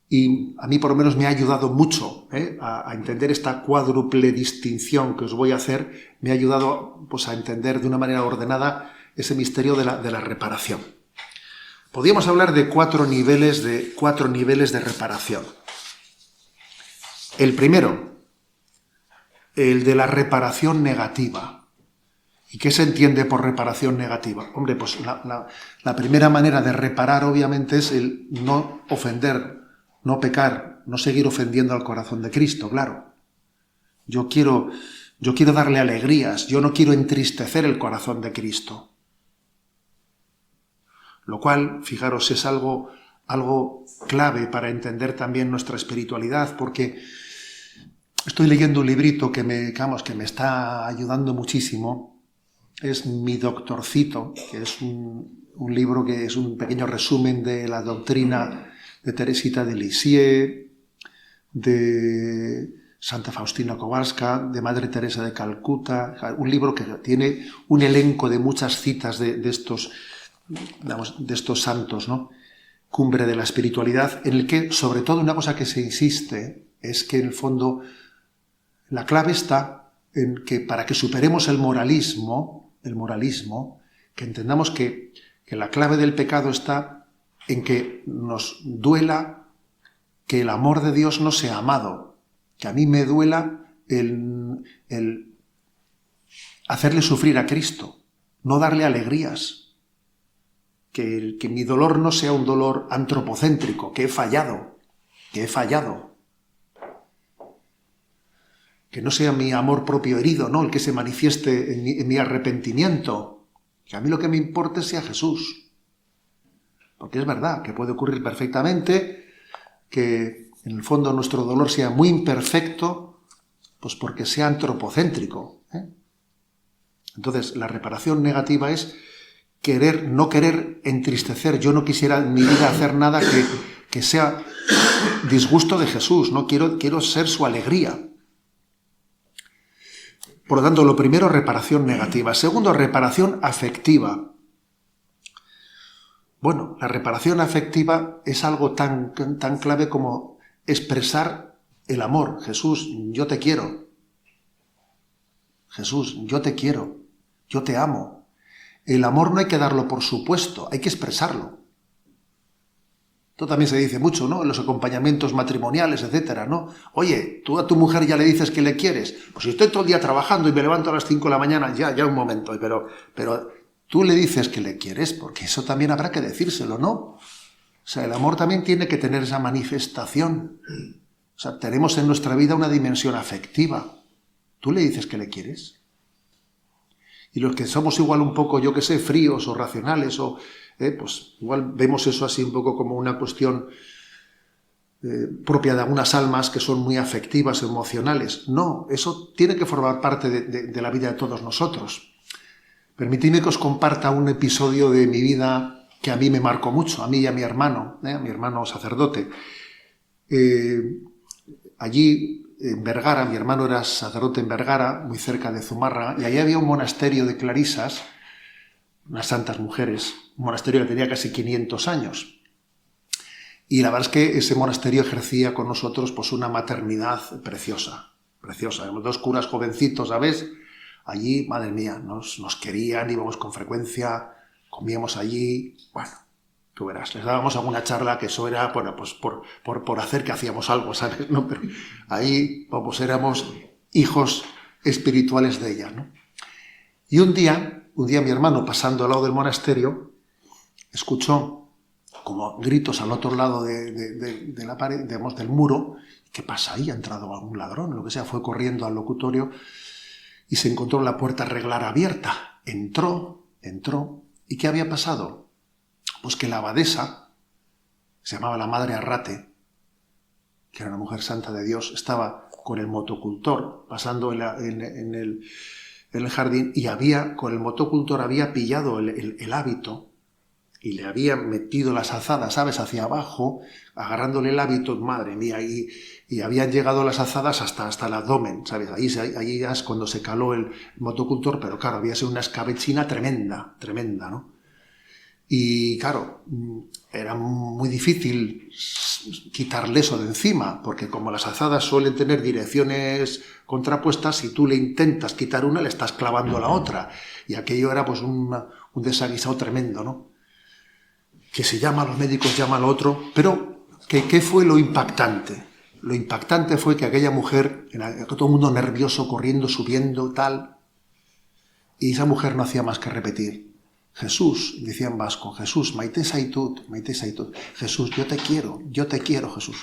Speaker 2: y a mí por lo menos me ha ayudado mucho a entender esta cuádruple distinción que os voy a hacer. Me ha ayudado pues, a entender de una manera ordenada ese misterio de la reparación. Podríamos hablar de cuatro niveles de reparación. El primero, el de la reparación negativa. ¿Y qué se entiende por reparación negativa? Hombre, pues la primera manera de reparar obviamente es el no ofender, no pecar, no seguir ofendiendo al corazón de Cristo, claro. Yo quiero darle alegrías, yo no quiero entristecer el corazón de Cristo. Lo cual, fijaros, es algo clave para entender también nuestra espiritualidad, porque estoy leyendo un librito que me está ayudando muchísimo. Es Mi Doctorcito, que es un libro que es un pequeño resumen de la doctrina de Teresita de Lisieux, de Santa Faustina Kowalska, de Madre Teresa de Calcuta, un libro que tiene un elenco de muchas citas de estos santos, ¿no? Cumbre de la espiritualidad, en el que, sobre todo, una cosa que se insiste Es que en el fondo la clave está en que para que superemos el moralismo, que entendamos que la clave del pecado está en que nos duela que el amor de Dios no sea amado, que a mí me duela el hacerle sufrir a Cristo, no darle alegrías, que mi dolor no sea un dolor antropocéntrico, que he fallado, que no sea mi amor propio herido, ¿no?, el que se manifieste en mi arrepentimiento, que a mí lo que me importe sea Jesús. Porque es verdad que puede ocurrir perfectamente que en el fondo nuestro dolor sea muy imperfecto, pues porque sea antropocéntrico, ¿eh? Entonces, la reparación negativa es no querer entristecer. Yo no quisiera en mi vida hacer nada que sea disgusto de Jesús, ¿no? Quiero ser su alegría. Por lo tanto, lo primero, reparación negativa. Segundo, reparación afectiva. Bueno, la reparación afectiva es algo tan clave como expresar el amor. Jesús, yo te quiero. Jesús, yo te quiero. Yo te amo. El amor no hay que darlo por supuesto, hay que expresarlo. Esto también se dice mucho, ¿no?, en los acompañamientos matrimoniales, etcétera, ¿no? Oye, tú a tu mujer ya le dices que le quieres. Pues si estoy todo el día trabajando y me levanto a las 5 de la mañana, ya un momento, pero tú le dices que le quieres, porque eso también habrá que decírselo, ¿no? O sea, el amor también tiene que tener esa manifestación. O sea, tenemos en nuestra vida una dimensión afectiva. ¿Tú le dices que le quieres? Y los que somos igual un poco, yo qué sé, fríos o racionales, pues igual vemos eso así un poco como una cuestión propia de algunas almas que son muy afectivas, emocionales. No, eso tiene que formar parte de la vida de todos nosotros. Permitidme que os comparta un episodio de mi vida que a mí me marcó mucho, a mí y a mi hermano sacerdote. Allí en Vergara, mi hermano era sacerdote en Vergara, muy cerca de Zumárraga, y allí había un monasterio de clarisas, unas santas mujeres, un monasterio que tenía casi 500 años. Y la verdad es que ese monasterio ejercía con nosotros pues una maternidad preciosa. Los 2 curas jovencitos, ¿sabes? Allí, madre mía, nos querían, íbamos con frecuencia, comíamos allí, bueno, tú verás, les dábamos alguna charla que eso era, bueno, pues por hacer que hacíamos algo, ¿sabes? ¿No? Pero ahí, pues éramos hijos espirituales de ella, ¿no? Y un día mi hermano, pasando al lado del monasterio, escuchó como gritos al otro lado de la pared, digamos, del muro. ¿Qué pasa ahí? ¿Ha entrado algún ladrón? Lo que sea, fue corriendo al locutorio y se encontró la puerta reglar abierta. Entró. ¿Y qué había pasado? Pues que la abadesa, se llamaba la Madre Arrate, que era una mujer santa de Dios, estaba con el motocultor pasando en el jardín y con el motocultor había pillado el hábito y le había metido las azadas, ¿sabes?, hacia abajo, agarrándole el hábito, madre mía, y habían llegado las azadas hasta el abdomen, ¿sabes? Ahí ya es cuando se caló el motocultor, pero claro, había sido una escabechina tremenda, ¿no? Y claro, era muy difícil quitarle eso de encima, porque como las azadas suelen tener direcciones contrapuestas, si tú le intentas quitar una, le estás clavando la otra. Y aquello era pues un desaguisado tremendo, ¿no? Que se llama a los médicos, llama al otro. Pero, ¿qué fue lo impactante? Lo impactante fue que aquella mujer, todo el mundo nervioso, corriendo, subiendo, tal, y esa mujer no hacía más que repetir: Jesús, decía en vasco, Jesús, maite zaitut. Jesús, yo te quiero, Jesús.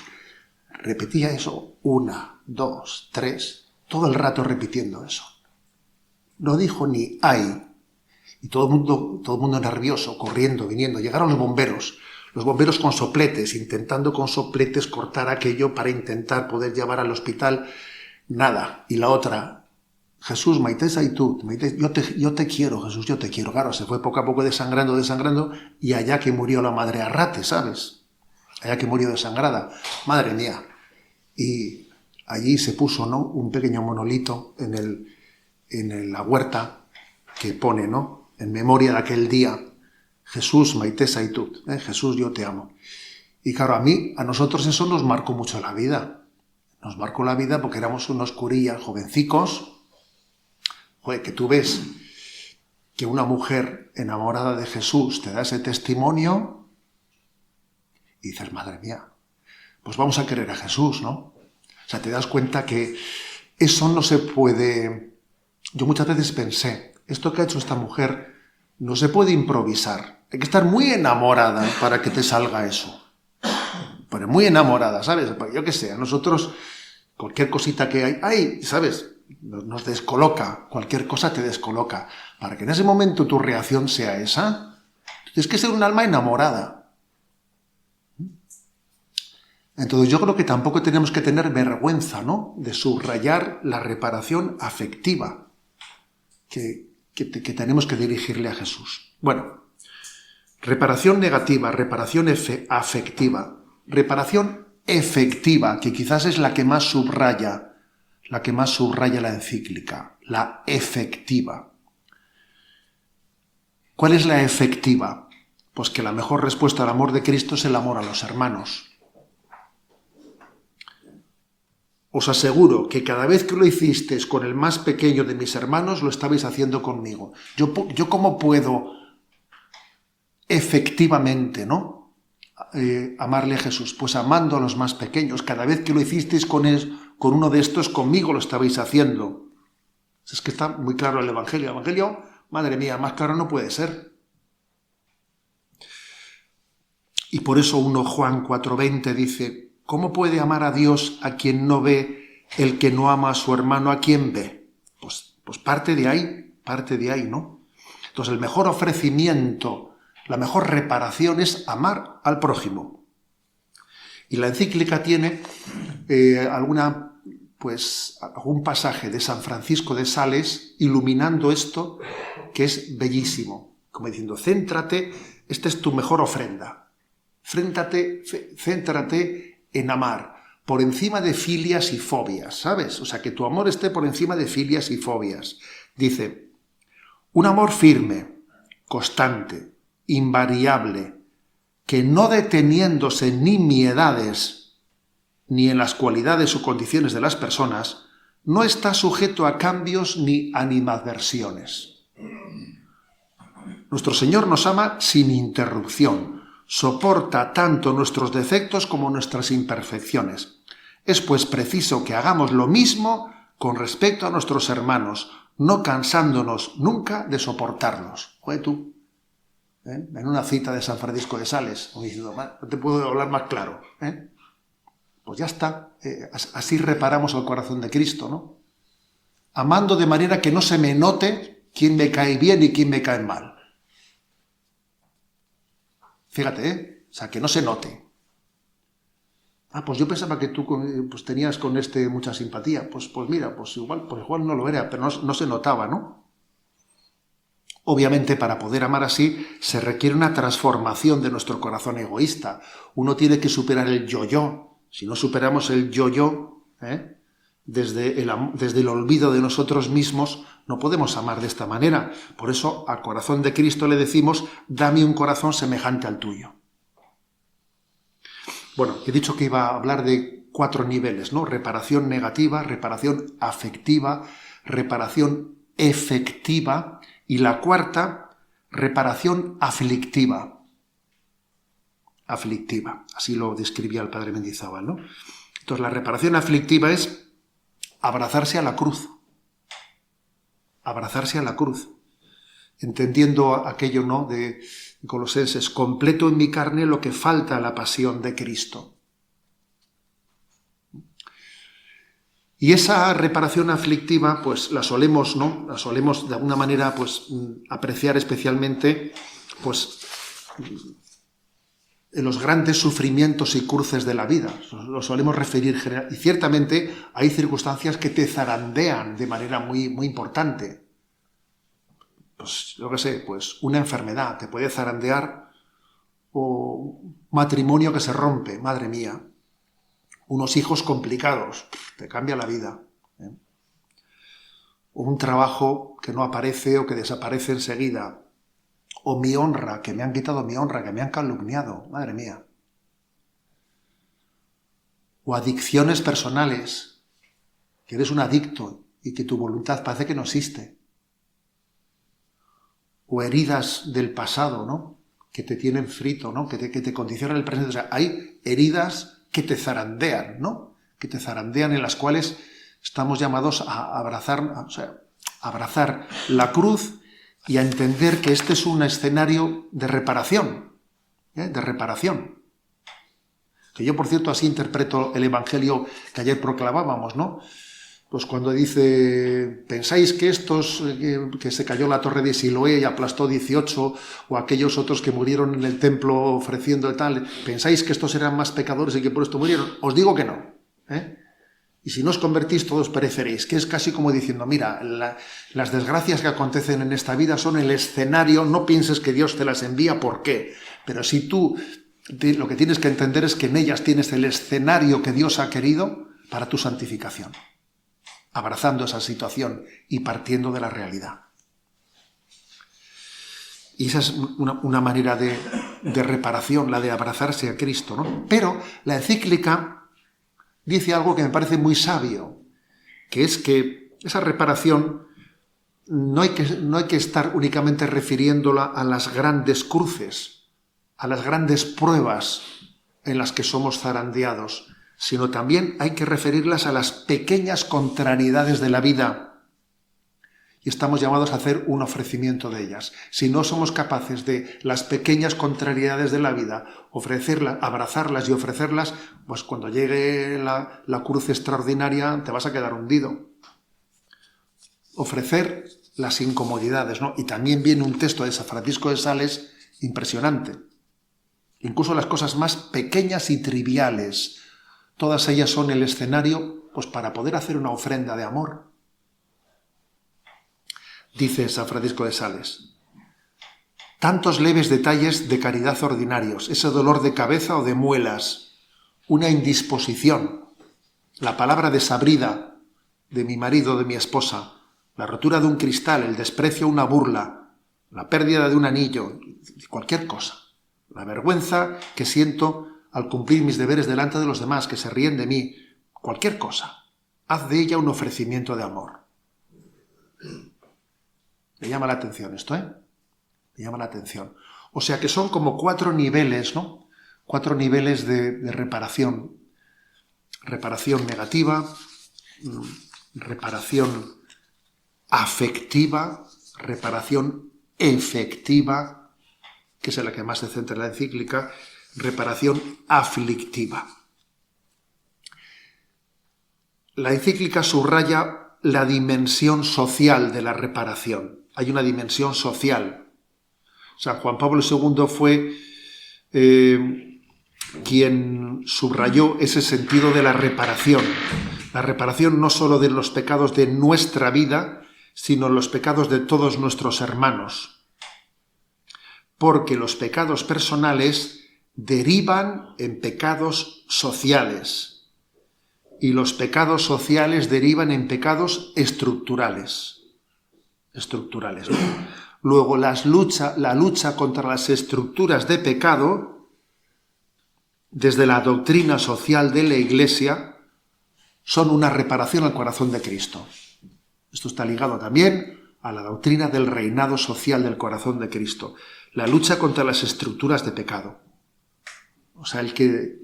Speaker 2: Repetía eso 1, 2, 3, todo el rato repitiendo eso. No dijo ni ay. Y todo el mundo nervioso, corriendo, viniendo. Llegaron los bomberos con sopletes, intentando con sopletes cortar aquello para intentar poder llevar al hospital. Nada. Y la otra: Jesús, maite zaitut, yo te quiero, Jesús, yo te quiero. Claro, se fue poco a poco desangrando, y allá que murió la Madre Arrate, ¿sabes? Allá que murió desangrada. Madre mía. Y allí se puso, ¿no?, un pequeño monolito en la huerta que pone, ¿no?, en memoria de aquel día: Jesús, maite zaitut, Jesús, yo te amo. Y claro, a nosotros eso nos marcó mucho la vida. Nos marcó la vida porque éramos unos curillas jovencicos. Joder, que tú ves que una mujer enamorada de Jesús te da ese testimonio y dices, madre mía, pues vamos a querer a Jesús, ¿no? O sea, te das cuenta que eso no se puede... Yo muchas veces pensé, esto que ha hecho esta mujer no se puede improvisar. Hay que estar muy enamorada para que te salga eso. Pero muy enamorada, ¿sabes? Pues yo qué sé, a nosotros cualquier cosita que hay, ¿sabes? Nos descoloca, cualquier cosa te descoloca. Para que en ese momento tu reacción sea esa, tienes que ser un alma enamorada. Entonces yo creo que tampoco tenemos que tener vergüenza, ¿no?, de subrayar la reparación afectiva que tenemos que dirigirle a Jesús. Bueno, reparación negativa, reparación afectiva, reparación efectiva, que quizás es la que más subraya la encíclica, la efectiva. ¿Cuál es la efectiva? Pues que la mejor respuesta al amor de Cristo es el amor a los hermanos. Os aseguro que cada vez que lo hicisteis con el más pequeño de mis hermanos, lo estabais haciendo conmigo. Yo ¿cómo puedo efectivamente, ¿no?, amarle a Jesús? Pues amando a los más pequeños. Cada vez que lo hicisteis con uno de estos, conmigo lo estabais haciendo. Es que está muy claro el Evangelio. El Evangelio, madre mía, más claro no puede ser. Y por eso Juan 4:20 dice, ¿cómo puede amar a Dios a quien no ve? El que no ama a su hermano, ¿a quién ve? Pues parte de ahí, ¿no? Entonces el mejor ofrecimiento, la mejor reparación es amar al prójimo. Y la encíclica tiene algún pasaje de San Francisco de Sales iluminando esto, que es bellísimo. Como diciendo, céntrate, esta es tu mejor ofrenda. Céntrate en amar, por encima de filias y fobias, ¿sabes? O sea, que tu amor esté por encima de filias y fobias. Dice, un amor firme, constante, invariable, que no deteniéndose ni en edades, ni en las cualidades o condiciones de las personas, no está sujeto a cambios ni animadversiones. Nuestro Señor nos ama sin interrupción. Soporta tanto nuestros defectos como nuestras imperfecciones. Es pues preciso que hagamos lo mismo con respecto a nuestros hermanos, no cansándonos nunca de soportarlos. Oye tú, en una cita de San Francisco de Sales, diciendo, no te puedo hablar más claro. Pues ya está, así reparamos al corazón de Cristo, ¿no? Amando de manera que no se me note quién me cae bien y quién me cae mal. Fíjate, o sea, que no se note. Pues yo pensaba que tú pues tenías con este mucha simpatía. Pues mira, pues igual no lo era, pero no se notaba, ¿no? Obviamente, para poder amar así, se requiere una transformación de nuestro corazón egoísta. Uno tiene que superar el yo-yo. Si no superamos el yo-yo, desde el olvido de nosotros mismos, no podemos amar de esta manera. Por eso, al corazón de Cristo le decimos, dame un corazón semejante al tuyo. Bueno, he dicho que iba a hablar de 4 niveles, ¿no? Reparación negativa, reparación afectiva, reparación efectiva y la 4ª, reparación aflictiva. Aflictiva, así lo describía el padre Mendizábal, ¿no? Entonces, la reparación aflictiva es abrazarse a la cruz. Abrazarse a la cruz. Entendiendo aquello, ¿no?, de Colosenses, completo en mi carne lo que falta a la pasión de Cristo. Y esa reparación aflictiva, pues la solemos de alguna manera, pues apreciar especialmente, pues en los grandes sufrimientos y cruces de la vida. Lo solemos referir y ciertamente hay circunstancias que te zarandean de manera muy, muy importante. Pues yo qué sé, pues una enfermedad te puede zarandear, o un matrimonio que se rompe, madre mía, unos hijos complicados, te cambia la vida, o un trabajo que no aparece o que desaparece enseguida, o mi honra, que me han quitado mi honra, que me han calumniado, madre mía. o adicciones personales, que eres un adicto y que tu voluntad parece que no existe, o heridas del pasado, ¿no?, que te tienen frito, ¿no?, que te condicionan el presente. O sea, hay heridas que te zarandean, ¿no?, que te zarandean, en las cuales estamos llamados a abrazar la cruz y a entender que este es un escenario de reparación, de reparación. Que yo, por cierto, así interpreto el Evangelio que ayer proclamábamos, ¿no? Pues cuando dice, pensáis que estos, que se cayó la torre de Siloé y aplastó 18, o aquellos otros que murieron en el templo ofreciendo tal, pensáis que estos eran más pecadores y que por esto murieron. Os digo que no, ¿eh? Y si no os convertís, todos pereceréis. Que es casi como diciendo, mira, las desgracias que acontecen en esta vida son el escenario, no pienses que Dios te las envía, ¿por qué? Pero si tú, lo que tienes que entender es que en ellas tienes el escenario que Dios ha querido para tu santificación, abrazando esa situación y partiendo de la realidad. Y esa es una manera de reparación, la de abrazarse a Cristo, ¿no? Pero la encíclica dice algo que me parece muy sabio, que es que esa reparación no hay que estar únicamente refiriéndola a las grandes cruces, a las grandes pruebas en las que somos zarandeados, sino también hay que referirlas a las pequeñas contrariedades de la vida. Y estamos llamados a hacer un ofrecimiento de ellas. Si no somos capaces de las pequeñas contrariedades de la vida, ofrecerlas, abrazarlas y ofrecerlas, pues cuando llegue la cruz extraordinaria te vas a quedar hundido. Ofrecer las incomodidades, ¿no? Y también viene un texto de San Francisco de Sales impresionante. Incluso las cosas más pequeñas y triviales, todas ellas son el escenario, pues, para poder hacer una ofrenda de amor. Dice San Francisco de Sales, tantos leves detalles de caridad ordinarios, ese dolor de cabeza o de muelas, una indisposición, la palabra desabrida de mi marido o de mi esposa, la rotura de un cristal, el desprecio, una burla, la pérdida de un anillo, cualquier cosa, la vergüenza que siento al cumplir mis deberes delante de los demás, que se ríen de mí, cualquier cosa, haz de ella un ofrecimiento de amor. Me llama la atención esto, ¿eh? Me llama la atención. O sea que son como 4 niveles, ¿no? 4 niveles de reparación. Reparación negativa, reparación afectiva, reparación efectiva, que es en la que más se centra la encíclica, reparación aflictiva. La encíclica subraya la dimensión social de la reparación. Hay una dimensión social. San Juan Pablo II fue quien subrayó ese sentido de la reparación. La reparación no solo de los pecados de nuestra vida, sino los pecados de todos nuestros hermanos. Porque los pecados personales derivan en pecados sociales y los pecados sociales derivan en pecados estructurales, ¿no? Luego la lucha contra las estructuras de pecado, desde la doctrina social de la Iglesia, son una reparación al corazón de Cristo. Esto está ligado también a la doctrina del reinado social del corazón de Cristo. La lucha contra las estructuras de pecado. O sea, el que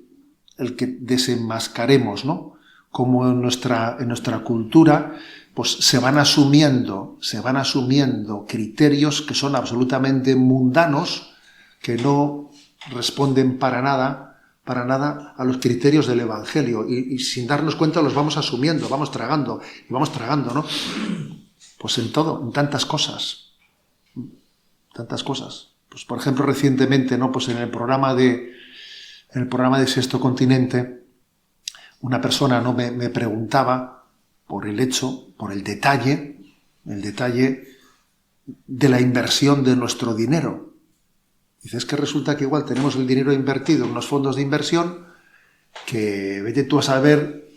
Speaker 2: desenmascaremos, ¿no? Como en nuestra cultura, pues se van asumiendo criterios que son absolutamente mundanos, que no responden para nada a los criterios del Evangelio, y sin darnos cuenta los vamos asumiendo, vamos tragando, ¿no? Pues en todo, en tantas cosas. Pues por ejemplo, recientemente, ¿no? Pues en el programa de Sexto Continente, una persona, ¿no? me preguntaba por el detalle de la inversión de nuestro dinero. Dice, es que resulta que igual tenemos el dinero invertido en unos fondos de inversión que vete tú a saber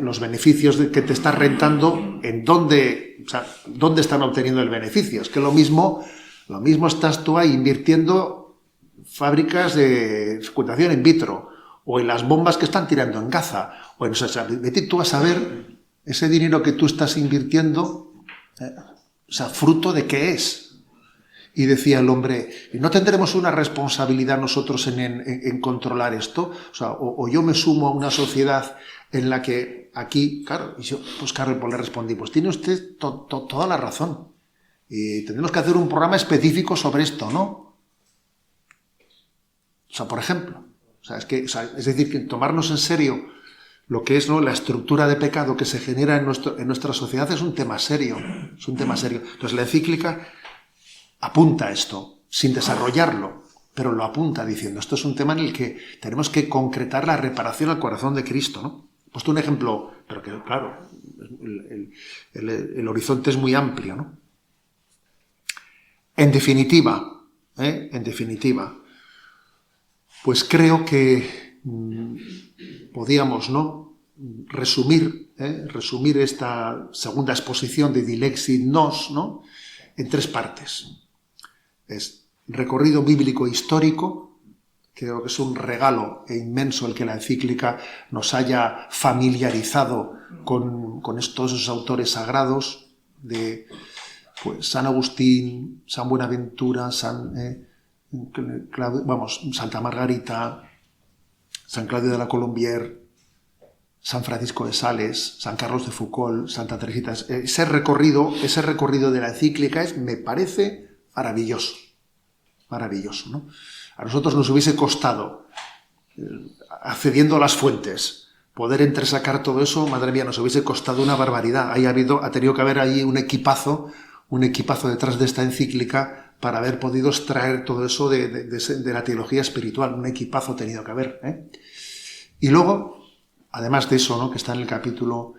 Speaker 2: los beneficios que te estás rentando, dónde están obteniendo el beneficio. Es que lo mismo estás tú ahí invirtiendo fábricas de fecundación in vitro, o en las bombas que están tirando en Gaza, o en, o sea, vete tú a saber ese dinero que tú estás invirtiendo, o sea, fruto de qué es. Y decía el hombre, ¿no tendremos una responsabilidad nosotros en controlar esto? O sea, o yo me sumo a una sociedad en la que aquí, claro, y yo, pues claro, pues le respondí, pues tiene usted toda la razón. Y tendremos que hacer un programa específico sobre esto, ¿no? O sea, por ejemplo, o sea, es decir, que tomarnos en serio lo que es, ¿no?, la estructura de pecado que se genera en nuestra sociedad es un tema serio, es un tema serio. Entonces la encíclica apunta a esto, sin desarrollarlo, pero lo apunta diciendo, esto es un tema en el que tenemos que concretar la reparación al corazón de Cristo, ¿no? He puesto un ejemplo, pero que, claro, el horizonte es muy amplio, ¿no? En definitiva, pues creo que podíamos, ¿no?, resumir esta segunda exposición de Dilexit Nos, ¿no?, en 3 partes. Es recorrido bíblico e histórico. Creo que es un regalo inmenso el que la encíclica nos haya familiarizado con todos esos autores sagrados de, pues, San Agustín, San Buenaventura, Santa Margarita, San Claudio de la Colombière, San Francisco de Sales, San Carlos de Foucault, Santa Teresita. Ese recorrido de la encíclica me parece maravilloso, ¿no? A nosotros nos hubiese costado, accediendo a las fuentes, poder entresacar todo eso, madre mía, nos hubiese costado una barbaridad. Ha tenido que haber ahí un equipazo detrás de esta encíclica para haber podido extraer todo eso de la teología espiritual. Un equipazo ha tenido que haber, ¿eh? Y luego, además de eso, ¿no?, que está en el capítulo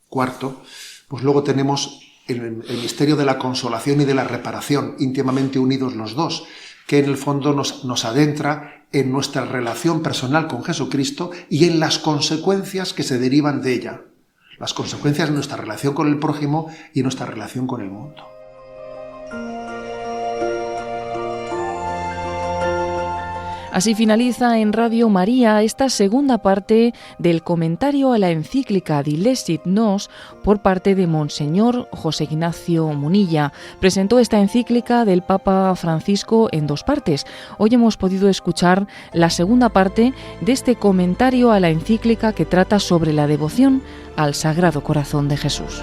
Speaker 2: 4, pues luego tenemos el misterio de la consolación y de la reparación, íntimamente unidos los dos, que en el fondo nos adentra en nuestra relación personal con Jesucristo y en las consecuencias que se derivan de ella, las consecuencias de nuestra relación con el prójimo y nuestra relación con el mundo.
Speaker 1: Así finaliza en Radio María esta segunda parte del comentario a la encíclica Dilexit Nos por parte de Monseñor José Ignacio Munilla. Presentó esta encíclica del Papa Francisco en 2 partes. Hoy hemos podido escuchar la segunda parte de este comentario a la encíclica que trata sobre la devoción al Sagrado Corazón de Jesús.